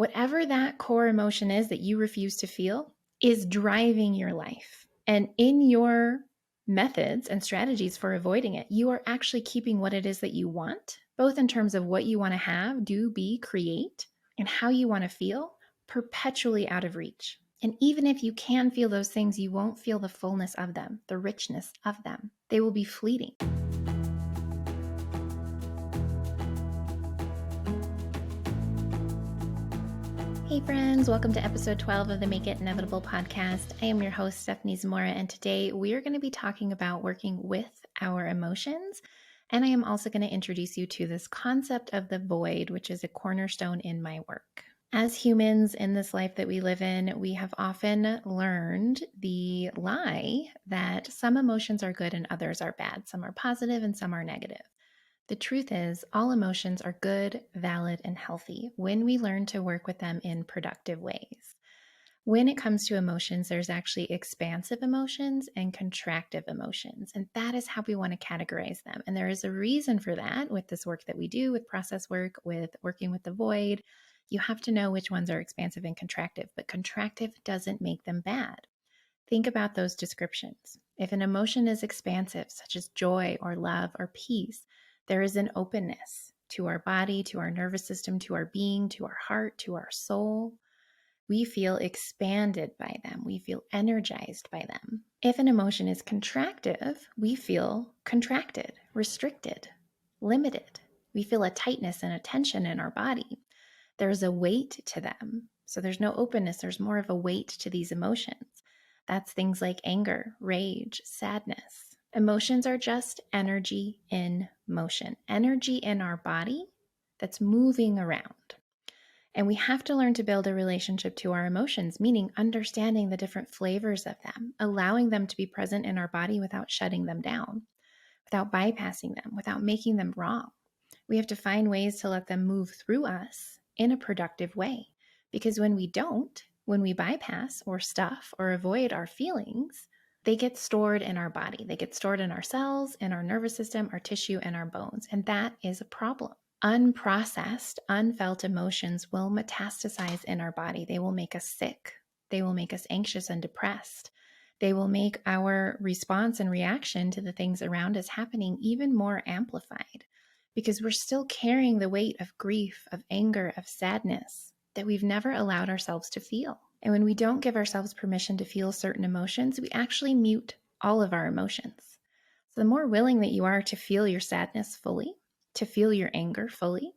Whatever that core emotion is that you refuse to feel is driving your life. And in your methods and strategies for avoiding it, you are actually keeping what it is that you want, both in terms of what you want to have, do, be, create, and how you want to feel, perpetually out of reach. And even if you can feel those things, you won't feel the fullness of them, the richness of them. They will be fleeting. Hey friends, welcome to episode 12 of the Make It Inevitable podcast. I am your host, Stephanie Zamora, and today we are going to be talking about working with our emotions. And I am also going to introduce you to this concept of the void, which is a cornerstone in my work. As humans in this life that we live in, we have often learned the lie that some emotions are good and others are bad. Some are positive and some are negative. The truth is, all emotions are good, valid, and healthy when we learn to work with them in productive ways. When it comes to emotions, there's actually expansive emotions and contractive emotions, and that is how we want to categorize them. And there is a reason for that with this work that we do, with process work, with working with the void. You have to know which ones are expansive and contractive, but contractive doesn't make them bad. Think about those descriptions. If an emotion is expansive, such as joy or love or peace, there is an openness to our body, to our nervous system, to our being, to our heart, to our soul. We feel expanded by them. We feel energized by them. If an emotion is contractive, we feel contracted, restricted, limited. We feel a tightness and a tension in our body. There's a weight to them. So there's no openness. There's more of a weight to these emotions. That's things like anger, rage, sadness. Emotions are just energy in motion, energy in our body that's moving around. And we have to learn to build a relationship to our emotions, meaning understanding the different flavors of them, allowing them to be present in our body without shutting them down, without bypassing them, without making them wrong. We have to find ways to let them move through us in a productive way. Because when we don't, when we bypass or stuff or avoid our feelings, they get stored in our body. They get stored in our cells, in our nervous system, our tissue, and our bones. And that is a problem. Unprocessed, unfelt emotions will metastasize in our body. They will make us sick. They will make us anxious and depressed. They will make our response and reaction to the things around us happening even more amplified because we're still carrying the weight of grief, of anger, of sadness that we've never allowed ourselves to feel. And when we don't give ourselves permission to feel certain emotions, we actually mute all of our emotions. So the more willing that you are to feel your sadness fully, to feel your anger fully,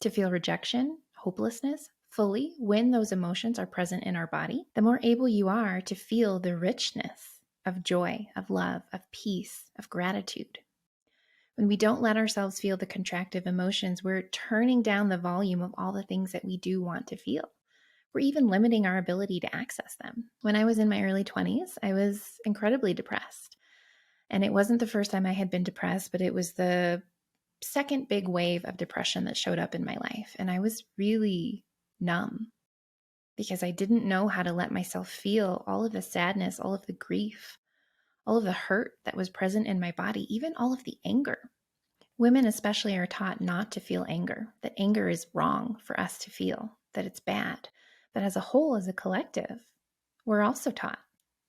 to feel rejection, hopelessness fully when those emotions are present in our body, the more able you are to feel the richness of joy, of love, of peace, of gratitude. When we don't let ourselves feel the contractive emotions, we're turning down the volume of all the things that we do want to feel. We're even limiting our ability to access them. When I was in my early 20s, I was incredibly depressed. And it wasn't the first time I had been depressed, but it was the second big wave of depression that showed up in my life. And I was really numb because I didn't know how to let myself feel all of the sadness, all of the grief, all of the hurt that was present in my body, even all of the anger. Women especially are taught not to feel anger, that anger is wrong for us to feel, that it's bad. But as a whole, as a collective, we're also taught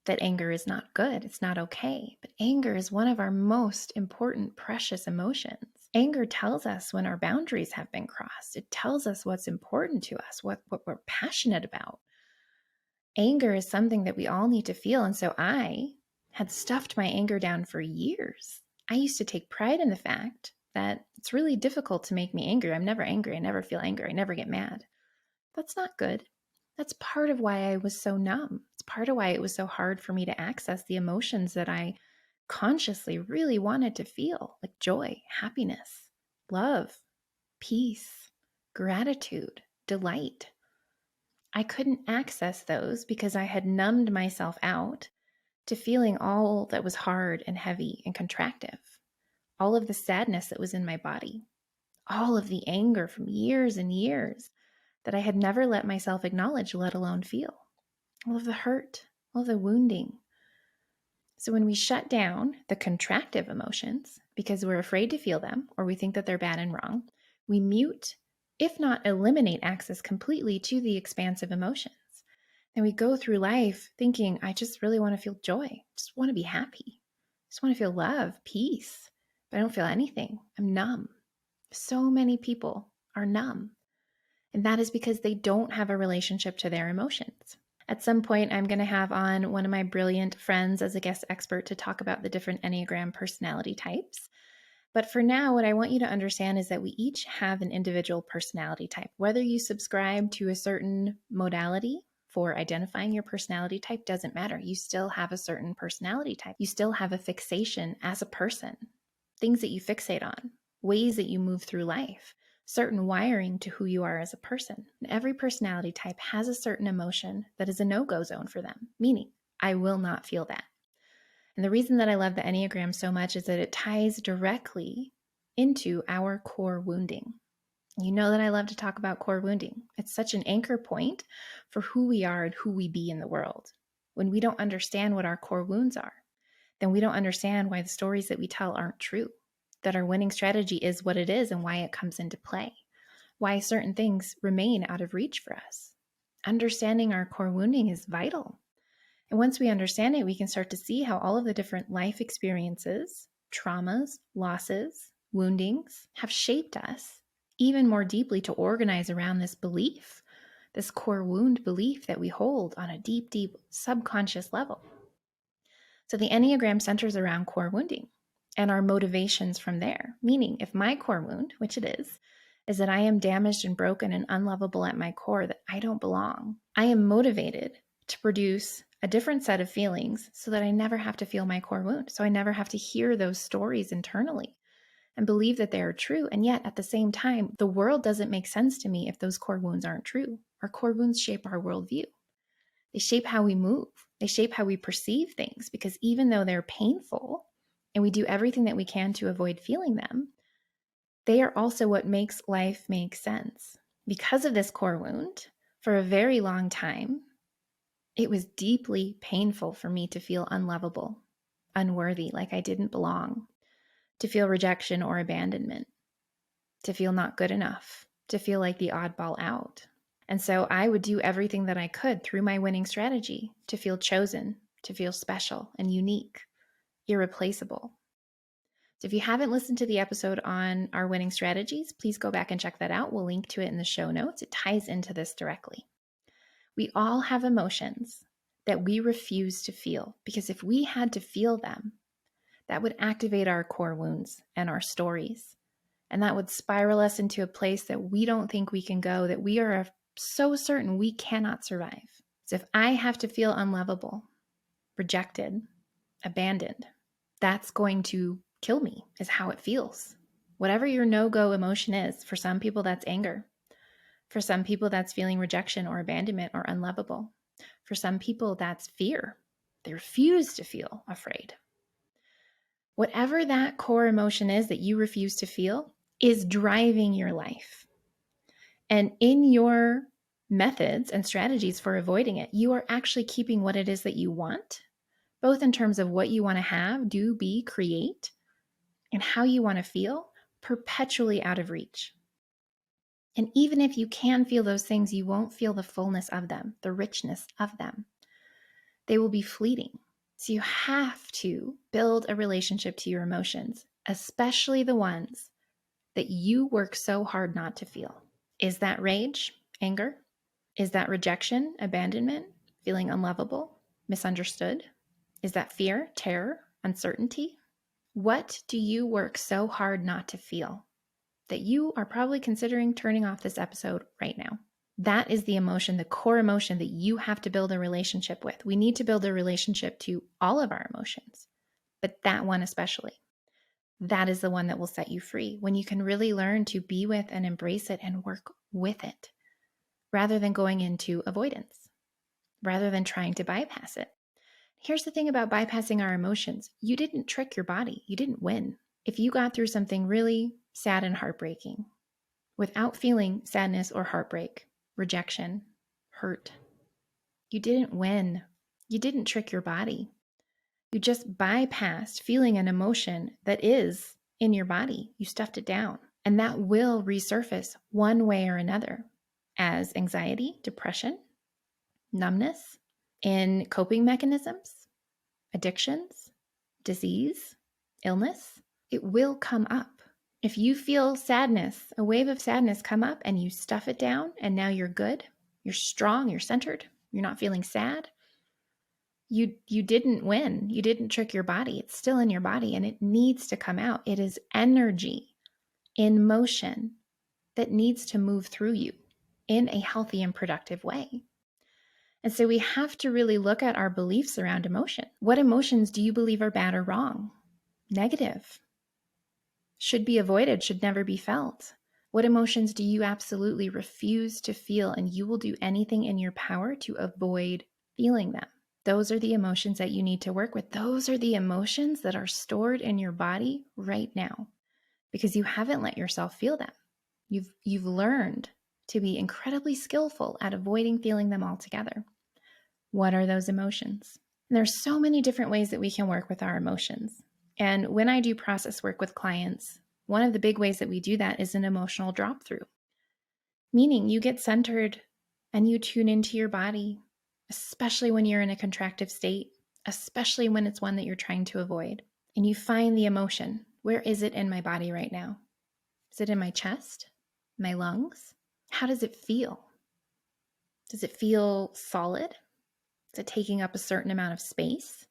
that anger is not good, it's not okay. But anger is one of our most important, precious emotions. Anger tells us when our boundaries have been crossed. It tells us what's important to us, what we're passionate about. Anger is something that we all need to feel. And so I had stuffed my anger down for years. I used to take pride in the fact that it's really difficult to make me angry. I'm never angry. I never feel anger. I never get mad. That's not good. That's part of why I was so numb. It's part of why it was so hard for me to access the emotions that I consciously really wanted to feel, like joy, happiness, love, peace, gratitude, delight. I couldn't access those because I had numbed myself out to feeling all that was hard and heavy and contractive, all of the sadness that was in my body, all of the anger from years and years that I had never let myself acknowledge, let alone feel, all of the hurt, all of the wounding. So when we shut down the contractive emotions because we're afraid to feel them or we think that they're bad and wrong, we mute if not eliminate access completely to the expansive emotions. And we go through life thinking, I just really want to feel joy. Just want to be happy. Just want to feel love, peace. But I don't feel anything. I'm numb. So many people are numb. And that is because they don't have a relationship to their emotions. At some point, I'm going to have on one of my brilliant friends as a guest expert to talk about the different Enneagram personality types. But for now, what I want you to understand is that we each have an individual personality type. Whether you subscribe to a certain modality for identifying your personality type doesn't matter. You still have a certain personality type. You still have a fixation as a person, things that you fixate on, ways that you move through life, certain wiring to who you are as a person. And every personality type has a certain emotion that is a no-go zone for them, meaning I will not feel that. And the reason that I love the Enneagram so much is that it ties directly into our core wounding. You know that I love to talk about core wounding. It's such an anchor point for who we are and who we be in the world. When we don't understand what our core wounds are, then we don't understand why the stories that we tell aren't true, that our winning strategy is what it is and why it comes into play, why certain things remain out of reach for us. Understanding our core wounding is vital. And once we understand it, we can start to see how all of the different life experiences, traumas, losses, woundings have shaped us even more deeply to organize around this belief, this core wound belief that we hold on a deep, deep subconscious level. So the Enneagram centers around core wounding and our motivations from there. Meaning, if my core wound, which it is that I am damaged and broken and unlovable at my core, that I don't belong, I am motivated to produce a different set of feelings so that I never have to feel my core wound. So I never have to hear those stories internally and believe that they are true. And yet at the same time, the world doesn't make sense to me if those core wounds aren't true. Our core wounds shape our worldview. They shape how we move. They shape how we perceive things, because even though they're painful and we do everything that we can to avoid feeling them, they are also what makes life make sense. Because of this core wound, for a very long time, it was deeply painful for me to feel unlovable, unworthy, like I didn't belong, to feel rejection or abandonment, to feel not good enough, to feel like the oddball out. And so I would do everything that I could through my winning strategy to feel chosen, to feel special and unique, irreplaceable. So if you haven't listened to the episode on our winning strategies, please go back and check that out. We'll link to it in the show notes. It ties into this directly. We all have emotions that we refuse to feel, because if we had to feel them, that would activate our core wounds and our stories. And that would spiral us into a place that we don't think we can go, that we are so certain we cannot survive. So if I have to feel unlovable, rejected, abandoned, that's going to kill me, is how it feels. Whatever your no-go emotion is, for some people that's anger. For some people that's feeling rejection or abandonment or unlovable. For some people that's fear. They refuse to feel afraid. Whatever that core emotion is that you refuse to feel is driving your life. And in your methods and strategies for avoiding it, you are actually keeping what it is that you want, both in terms of what you want to have, do, be, create, and how you want to feel, perpetually out of reach. And even if you can feel those things, you won't feel the fullness of them, the richness of them. They will be fleeting. So you have to build a relationship to your emotions, especially the ones that you work so hard not to feel. Is that rage, anger? Is that rejection, abandonment, feeling unlovable, misunderstood? Is that fear, terror, uncertainty? What do you work so hard not to feel that you are probably considering turning off this episode right now? That is the emotion, the core emotion that you have to build a relationship with. We need to build a relationship to all of our emotions, but that one especially. That is the one that will set you free, when you can really learn to be with and embrace it and work with it, rather than going into avoidance, rather than trying to bypass it. Here's the thing about bypassing our emotions. You didn't trick your body. You didn't win. If you got through something really sad and heartbreaking without feeling sadness or heartbreak, rejection, hurt, you didn't win. You didn't trick your body. You just bypassed feeling an emotion that is in your body. You stuffed it down. And that will resurface one way or another as anxiety, depression, numbness, in coping mechanisms, addictions, disease, illness. It will come up. If you feel sadness, a wave of sadness come up and you stuff it down and now you're good, you're strong, you're centered, you're not feeling sad, you didn't win. You didn't trick your body. It's still in your body and it needs to come out. It is energy in motion that needs to move through you in a healthy and productive way. And so we have to really look at our beliefs around emotion. What emotions do you believe are bad or wrong? Negative. Should be avoided, should never be felt. What emotions do you absolutely refuse to feel and you will do anything in your power to avoid feeling them? Those are the emotions that you need to work with. Those are the emotions that are stored in your body right now because you haven't let yourself feel them. You've learned to be incredibly skillful at avoiding feeling them altogether. What are those emotions? And there's so many different ways that we can work with our emotions. And when I do process work with clients, one of the big ways that we do that is an emotional drop through, meaning you get centered and you tune into your body, especially when you're in a contractive state, especially when it's one that you're trying to avoid. And you find the emotion. Where is it in my body right now? Is it in my chest? My lungs? How does it feel? Does it feel solid? Is it taking up a certain amount of space?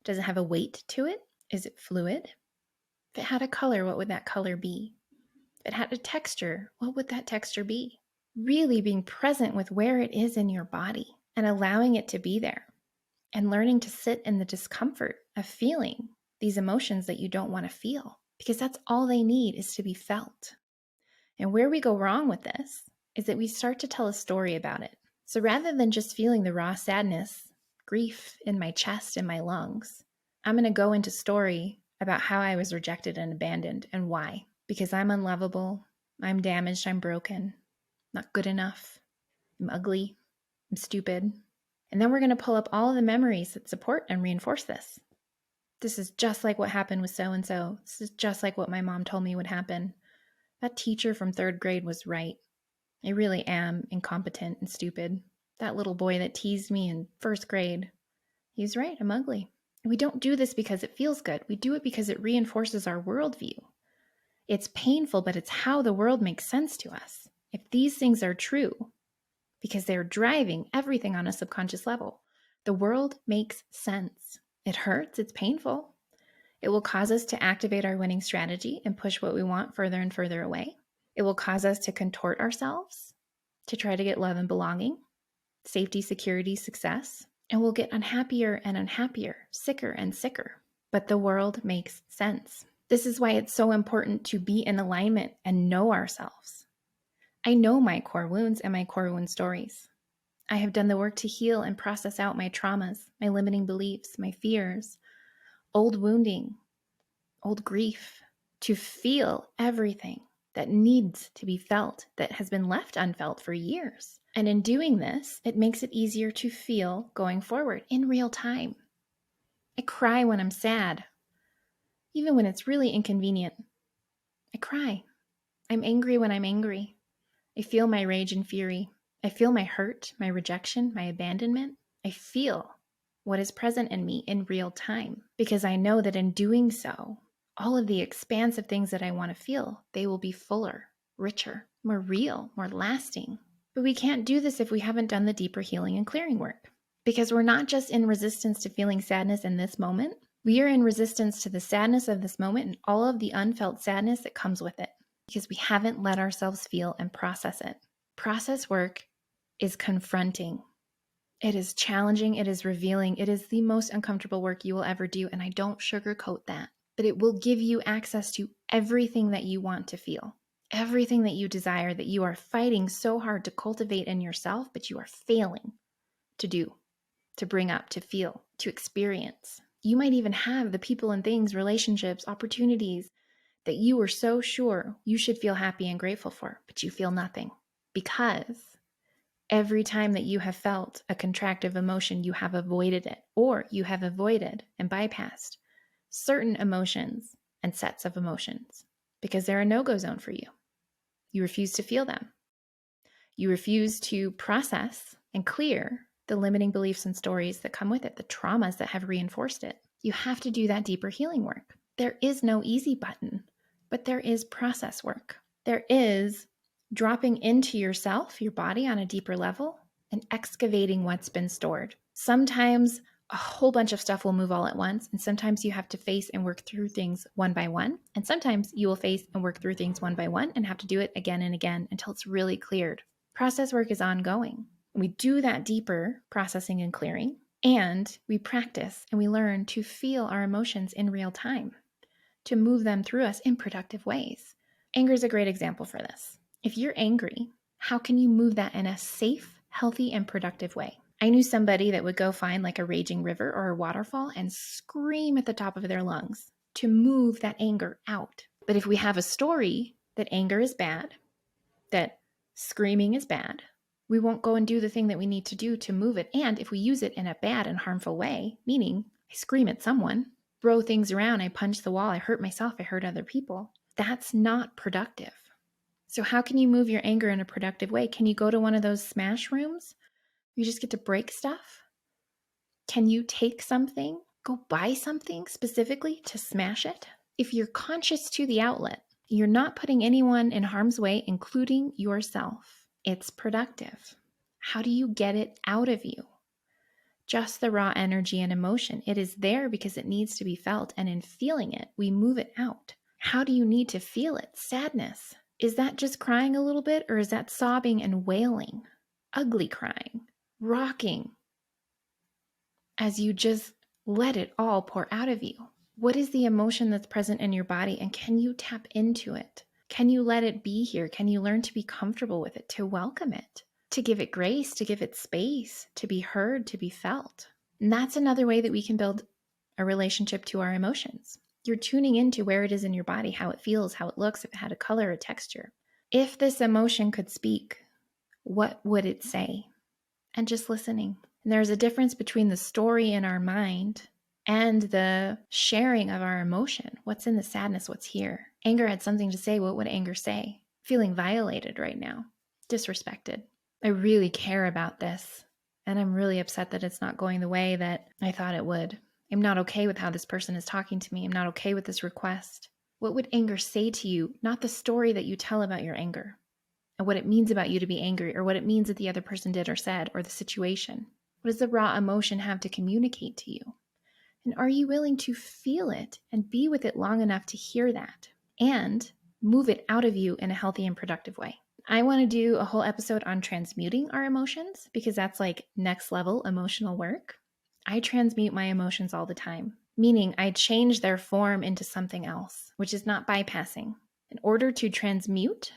Does it have a weight to it? Is it fluid? If it had a color, what would that color be? If it had a texture, what would that texture be? Really being present with where it is in your body and allowing it to be there and learning to sit in the discomfort of feeling these emotions that you don't want to feel because that's all they need is to be felt. And where we go wrong with this is that we start to tell a story about it. So rather than just feeling the raw sadness, grief in my chest and my lungs, I'm going to go into story about how I was rejected and abandoned and why. Because I'm unlovable, I'm damaged, I'm broken, not good enough, I'm ugly, I'm stupid. And then we're going to pull up all of the memories that support and reinforce this. This is just like what happened with so-and-so. This is just like what my mom told me would happen. That teacher from 3rd grade was right. I really am incompetent and stupid. That little boy that teased me in 1st grade, he's right, I'm ugly. And we don't do this because it feels good. We do it because it reinforces our worldview. It's painful, but it's how the world makes sense to us. If these things are true, because they're driving everything on a subconscious level, the world makes sense. It hurts, it's painful. It will cause us to activate our winning strategy and push what we want further and further away. It will cause us to contort ourselves to try to get love and belonging, safety, security, success, and we'll get unhappier and unhappier, sicker and sicker. But the world makes sense. This is why it's so important to be in alignment and know ourselves. I know my core wounds and my core wound stories. I have done the work to heal and process out my traumas, my limiting beliefs, my fears, old wounding, old grief, to feel everything that needs to be felt that has been left unfelt for years. And in doing this, it makes it easier to feel going forward in real time. I cry when I'm sad, even when it's really inconvenient. I cry. I'm angry when I'm angry. I feel my rage and fury. I feel my hurt, my rejection, my abandonment. I feel what is present in me in real time because I know that in doing so, all of the expansive things that I want to feel, they will be fuller, richer, more real, more lasting. But we can't do this if we haven't done the deeper healing and clearing work because we're not just in resistance to feeling sadness in this moment. We are in resistance to the sadness of this moment and all of the unfelt sadness that comes with it because we haven't let ourselves feel and process it. Process work is confronting. It is challenging. It is revealing. It is the most uncomfortable work you will ever do. And I don't sugarcoat that, but it will give you access to everything that you want to feel, everything that you desire, that you are fighting so hard to cultivate in yourself, but you are failing to do, to bring up, to feel, to experience. You might even have the people and things, relationships, opportunities that you were so sure you should feel happy and grateful for, but you feel nothing because every time that you have felt a contractive emotion, you have avoided it, or you have avoided and bypassed certain emotions and sets of emotions. because they're a no-go zone for you. You refuse to feel them. You refuse to process and clear the limiting beliefs and stories that come with it, the traumas that have reinforced it. You have to do that deeper healing work. There is no easy button, but there is process work. There is dropping into yourself, your body on a deeper level, and excavating what's been stored. Sometimes a whole bunch of stuff will move all at once, and sometimes you have to face and work through things one by one, and sometimes you will face and work through things one by one and have to do it again and again until it's really cleared. Process work is ongoing. We do that deeper processing and clearing, and we practice and we learn to feel our emotions in real time, to move them through us in productive ways. Anger is a great example for this. If you're angry, how can you move that in a safe, healthy, and productive way? I knew somebody that would go find like a raging river or a waterfall and scream at the top of their lungs to move that anger out. But if we have a story that anger is bad, that screaming is bad, we won't go and do the thing that we need to do to move it. And if we use it in a bad and harmful way, meaning I scream at someone, throw things around, I punch the wall, I hurt myself, I hurt other people, that's not productive. So how can you move your anger in a productive way? Can you go to one of those smash rooms? You just get to break stuff? Can you take something, go buy something specifically to smash it? If you're conscious to the outlet, you're not putting anyone in harm's way, including yourself. It's productive. How do you get it out of you? Just the raw energy and emotion. It is there because it needs to be felt, and in feeling it, we move it out. How do you need to feel it? Sadness. Is that just crying a little bit, or is that sobbing and wailing? Ugly crying, rocking, as you just let it all pour out of you? What is the emotion that's present in your body, and can you tap into it? Can you let it be here? Can you learn to be comfortable with it, to welcome it, to give it grace, to give it space, to be heard, to be felt? And that's another way that we can build a relationship to our emotions. You're tuning into where it is in your body, how it feels, how it looks, if it had a color, a texture. If this emotion could speak, what would it say? And just listening. And there's a difference between the story in our mind and the sharing of our emotion. What's in the sadness? What's here? Anger had something to say. What would anger say? Feeling violated right now, disrespected. I really care about this, and I'm really upset that it's not going the way that I thought it would. I'm not okay with how this person is talking to me. I'm not okay with this request. What would anger say to you? Not the story that you tell about your anger and what it means about you to be angry, or what it means that the other person did or said, or the situation. What does the raw emotion have to communicate to you? And are you willing to feel it and be with it long enough to hear that and move it out of you in a healthy and productive way? I want to do a whole episode on transmuting our emotions, because that's like next level emotional work. I transmute my emotions all the time, meaning I change their form into something else, which is not bypassing. In order to transmute,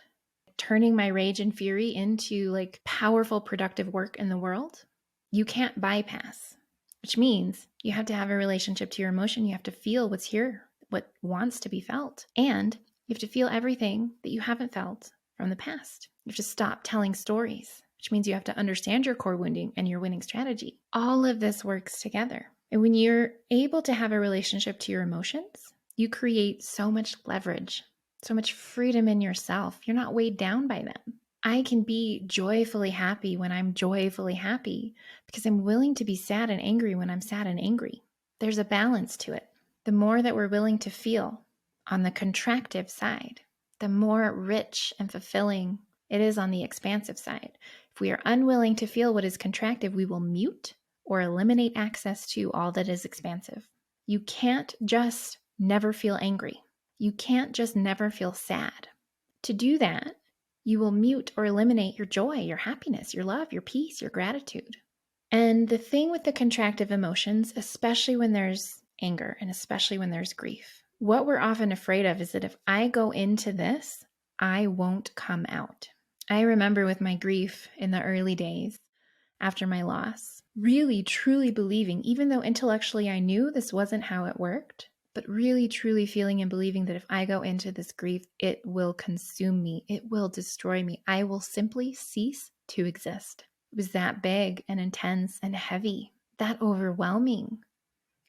turning my rage and fury into like powerful, productive work in the world, you can't bypass, which means you have to have a relationship to your emotion. You have to feel what's here, what wants to be felt. And you have to feel everything that you haven't felt from the past. You have to stop telling stories, which means you have to understand your core wounding and your winning strategy. All of this works together. And when you're able to have a relationship to your emotions, you create so much leverage, so much freedom in yourself. You're not weighed down by them. I can be joyfully happy when I'm joyfully happy, because I'm willing to be sad and angry when I'm sad and angry. There's a balance to it. The more that we're willing to feel on the contractive side, the more rich and fulfilling it is on the expansive side. If we are unwilling to feel what is contractive, we will mute or eliminate access to all that is expansive. You can't just never feel angry. You can't just never feel sad. To do that, you will mute or eliminate your joy, your happiness, your love, your peace, your gratitude. And the thing with the contractive emotions, especially when there's anger and especially when there's grief, what we're often afraid of is that if I go into this, I won't come out. I remember with my grief in the early days after my loss, really truly believing, even though intellectually I knew this wasn't how it worked, but really truly feeling and believing that if I go into this grief, it will consume me. It will destroy me. I will simply cease to exist. It was that big and intense and heavy, that overwhelming.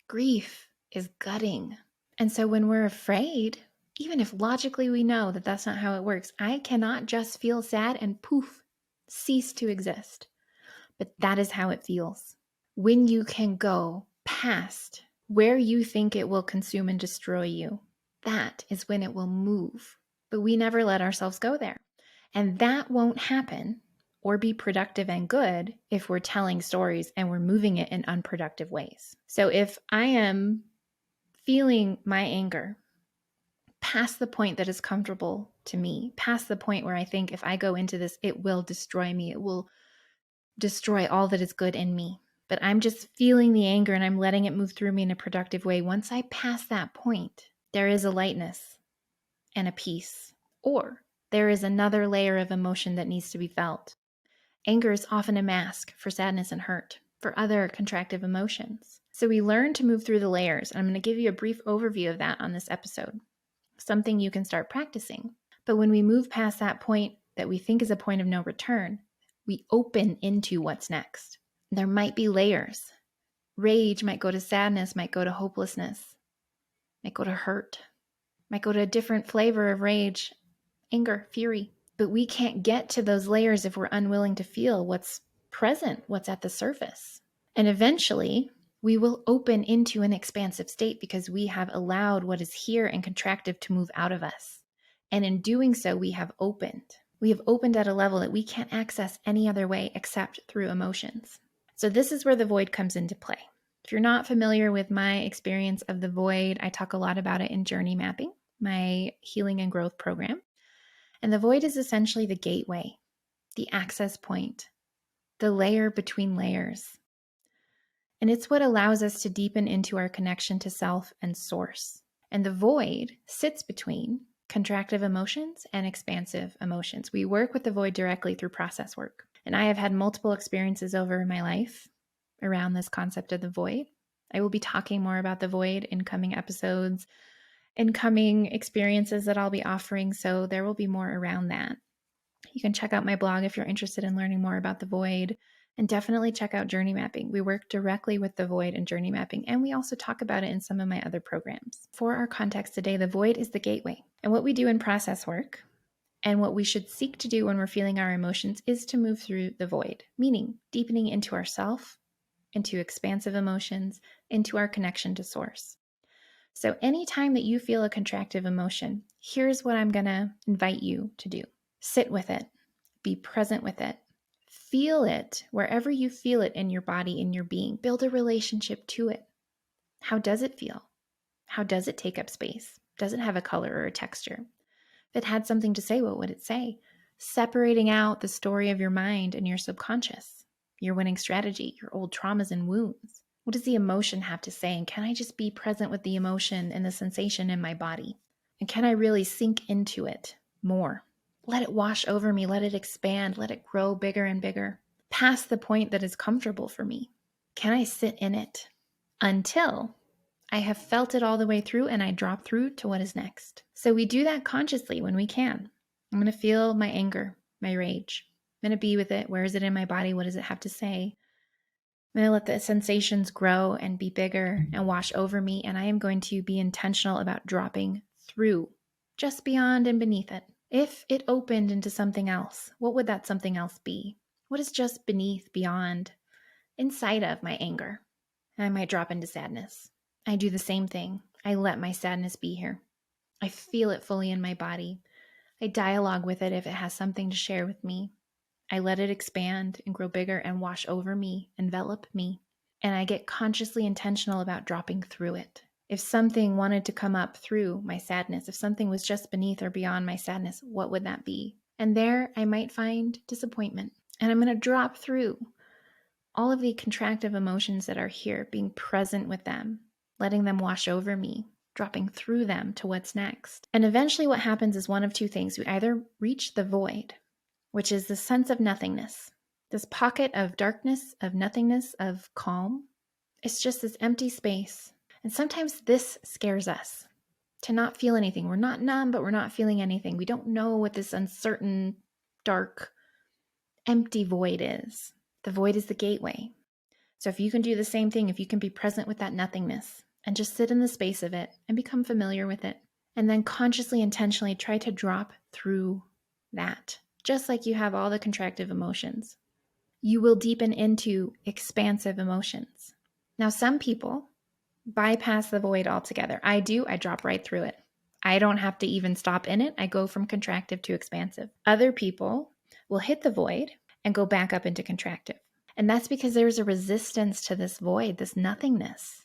Grief is gutting. And so when we're afraid, Even if logically we know that that's not how it works, I cannot just feel sad and poof, cease to exist. But that is how it feels. When you can go past where you think it will consume and destroy you, that is when it will move. But we never let ourselves go there. And that won't happen or be productive and good if we're telling stories and we're moving it in unproductive ways. So if I am feeling my anger past the point that is comfortable to me, past the point where I think if I go into this, it will destroy me, it will destroy all that is good in me. But I'm just feeling the anger and I'm letting it move through me in a productive way. Once I pass that point, there is a lightness and a peace, or there is another layer of emotion that needs to be felt. Anger is often a mask for sadness and hurt, for other contractive emotions. So we learn to move through the layers. And I'm going to give you a brief overview of that on this episode, something you can start practicing. But when we move past that point that we think is a point of no return, we open into what's next. There might be layers. Rage might go to sadness, might go to hopelessness, might go to hurt, might go to a different flavor of rage, anger, fury. But we can't get to those layers if we're unwilling to feel what's present, what's at the surface. And eventually, we will open into an expansive state because we have allowed what is here and contractive to move out of us. And in doing so, we have opened. We have opened at a level that we can't access any other way except through emotions. So this is where the void comes into play. If you're not familiar with my experience of the void, I talk a lot about it in Journey Mapping, my healing and growth program. And the void is essentially the gateway, the access point, the layer between layers. And it's what allows us to deepen into our connection to self and source. And the void sits between contractive emotions and expansive emotions. We work with the void directly through process work. And I have had multiple experiences over my life around this concept of the void. I will be talking more about the void in coming episodes, in coming experiences that I'll be offering. So there will be more around that. You can check out my blog if you're interested in learning more about the void, and definitely check out Journey Mapping. We work directly with the void and Journey Mapping, and we also talk about it in some of my other programs. For our context today, the void is the gateway. And what we do in process work, and what we should seek to do when we're feeling our emotions, is to move through the void, meaning deepening into ourself, into expansive emotions, into our connection to source. So anytime that you feel a contractive emotion, here's what I'm going to invite you to do. Sit with it. Be present with it. Feel it wherever you feel it in your body, in your being. Build a relationship to it. How does it feel? How does it take up space? Does it have a color or a texture? If it had something to say, what would it say? Separating out the story of your mind and your subconscious, your winning strategy, your old traumas and wounds. What does the emotion have to say? And can I just be present with the emotion and the sensation in my body? And can I really sink into it more? Let it wash over me. Let it expand. Let it grow bigger and bigger, past the point that is comfortable for me. Can I sit in it until I have felt it all the way through and I drop through to what is next? So we do that consciously when we can. I'm going to feel my anger, my rage. I'm going to be with it. Where is it in my body? What does it have to say? I'm going to let the sensations grow and be bigger and wash over me. And I am going to be intentional about dropping through, just beyond and beneath it. If it opened into something else, what would that something else be? What is just beneath, beyond, inside of my anger? I might drop into sadness. I do the same thing. I let my sadness be here. I feel it fully in my body. I dialogue with it if it has something to share with me. I let it expand and grow bigger and wash over me, envelop me. And I get consciously intentional about dropping through it. If something wanted to come up through my sadness, if something was just beneath or beyond my sadness, what would that be? And there I might find disappointment. And I'm going to drop through all of the contractive emotions that are here, being present with them, letting them wash over me, dropping through them to what's next. And eventually what happens is one of two things. We either reach the void, which is the sense of nothingness, this pocket of darkness, of nothingness, of calm. It's just this empty space. And sometimes this scares us, to not feel anything. We're not numb, but we're not feeling anything. We don't know what this uncertain, dark, empty void is. The void is the gateway. So if you can do the same thing, if you can be present with that nothingness and just sit in the space of it and become familiar with it, And then consciously, intentionally try to drop through that, just like you have all the contractive emotions. You will deepen into expansive emotions. Now, some people bypass the void altogether. I do. I drop right through it. I don't have to even stop in it. I go from contractive to expansive. Other people will hit the void and go back up into contractive. And that's because there's a resistance to this void, this nothingness,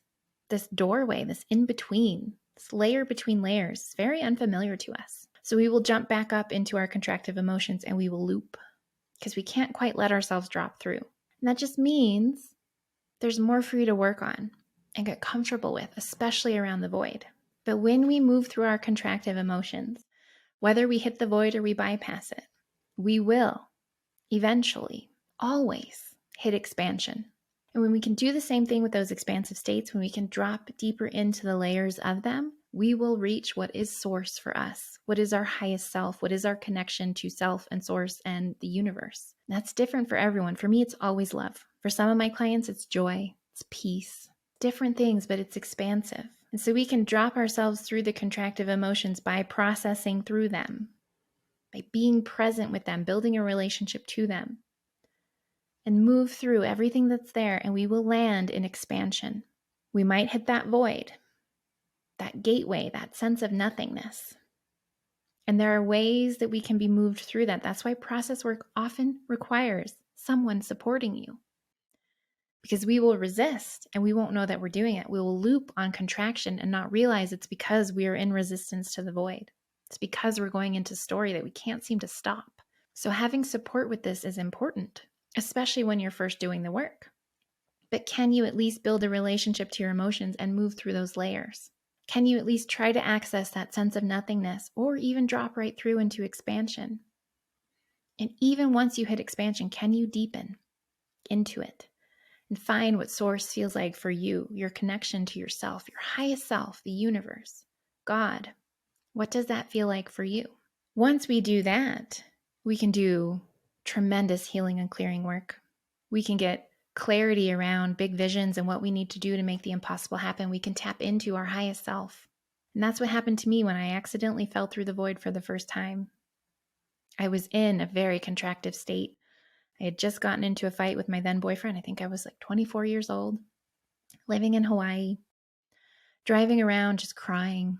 this doorway, this in between, this layer between layers. It's very unfamiliar to us. So we will jump back up into our contractive emotions and we will loop because we can't quite let ourselves drop through. And that just means there's more for you to work on and get comfortable with, especially around the void. But when we move through our contractive emotions, whether we hit the void or we bypass it, we will eventually, always hit expansion. And when we can do the same thing with those expansive states, when we can drop deeper into the layers of them, we will reach what is source for us. What is our highest self? What is our connection to self and source and the universe? That's different for everyone. For me, it's always love. For some of my clients, it's joy, it's peace. Different things, but it's expansive. And so we can drop ourselves through the contractive emotions by processing through them, by being present with them, building a relationship to them, and move through everything that's there, and we will land in expansion. We might hit that void, that gateway, that sense of nothingness. And there are ways that we can be moved through that. That's why process work often requires someone supporting you, because we will resist and we won't know that we're doing it. We will loop on contraction and not realize it's because we are in resistance to the void. It's because we're going into story that we can't seem to stop. So having support with this is important, especially when you're first doing the work. But can you at least build a relationship to your emotions and move through those layers? Can you at least try to access that sense of nothingness or even drop right through into expansion? And even once you hit expansion, can you deepen into it and find what source feels like for you, your connection to yourself, your highest self, the universe, God? What does that feel like for you? Once we do that, we can do tremendous healing and clearing work. We can get clarity around big visions and what we need to do to make the impossible happen. We can tap into our highest self. And that's what happened to me when I accidentally fell through the void for the first time. I was in a very contractive state. I had just gotten into a fight with my then boyfriend. I think I was like 24 years old, living in Hawaii, driving around just crying.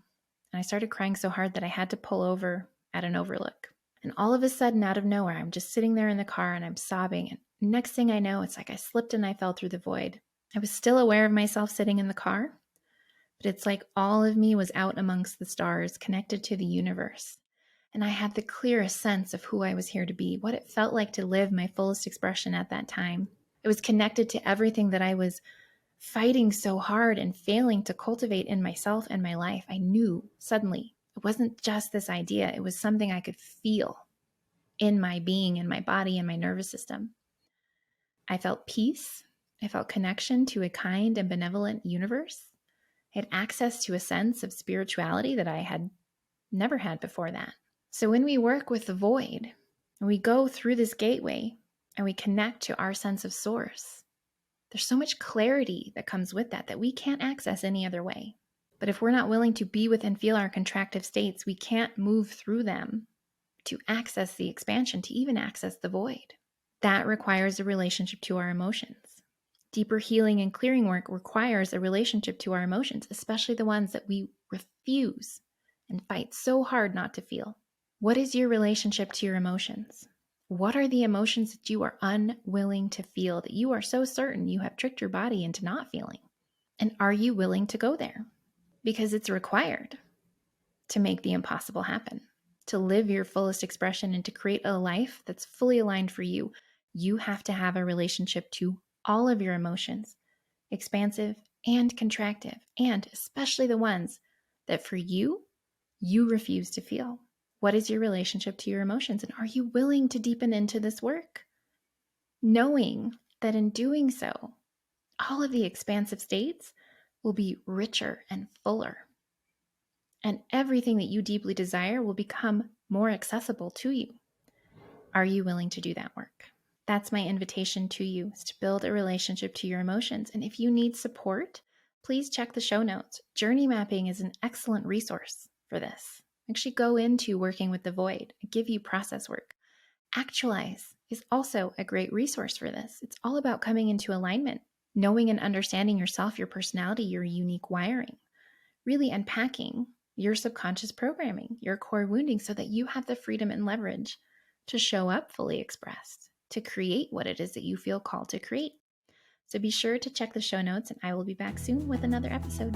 And I started crying so hard that I had to pull over at an overlook. And all of a sudden, out of nowhere, I'm just sitting there in the car and I'm sobbing. And next thing I know, it's like I slipped and I fell through the void. I was still aware of myself sitting in the car, but it's like all of me was out amongst the stars, connected to the universe. And I had the clearest sense of who I was here to be, what it felt like to live my fullest expression at that time. It was connected to everything that I was fighting so hard and failing to cultivate in myself and my life. I knew suddenly it wasn't just this idea. It was something I could feel in my being, in my body, in my nervous system. I felt peace. I felt connection to a kind and benevolent universe. I had access to a sense of spirituality that I had never had before that. So when we work with the void and we go through this gateway and we connect to our sense of source, there's so much clarity that comes with that we can't access any other way. But if we're not willing to be with and feel our contractive states, we can't move through them to access the expansion, to even access the void. That requires a relationship to our emotions. Deeper healing and clearing work requires a relationship to our emotions, especially the ones that we refuse and fight so hard not to feel. What is your relationship to your emotions? What are the emotions that you are unwilling to feel, that you are so certain you have tricked your body into not feeling? And are you willing to go there? Because it's required to make the impossible happen, to live your fullest expression and to create a life that's fully aligned for you. You have to have a relationship to all of your emotions, expansive and contractive, and especially the ones that for you, you refuse to feel. What is your relationship to your emotions? And are you willing to deepen into this work? Knowing that in doing so, all of the expansive states will be richer and fuller. And everything that you deeply desire will become more accessible to you. Are you willing to do that work? That's my invitation to you, is to build a relationship to your emotions. And if you need support, please check the show notes. Journey mapping is an excellent resource. for this. Actually go into working with the void. I give you process work. Actualize is also a great resource for this. It's all about coming into alignment, knowing and understanding yourself, your personality, your unique wiring, really unpacking your subconscious programming, your core wounding, so that you have the freedom and leverage to show up fully expressed, to create what it is that you feel called to create. So be sure to check the show notes, and I will be back soon with another episode.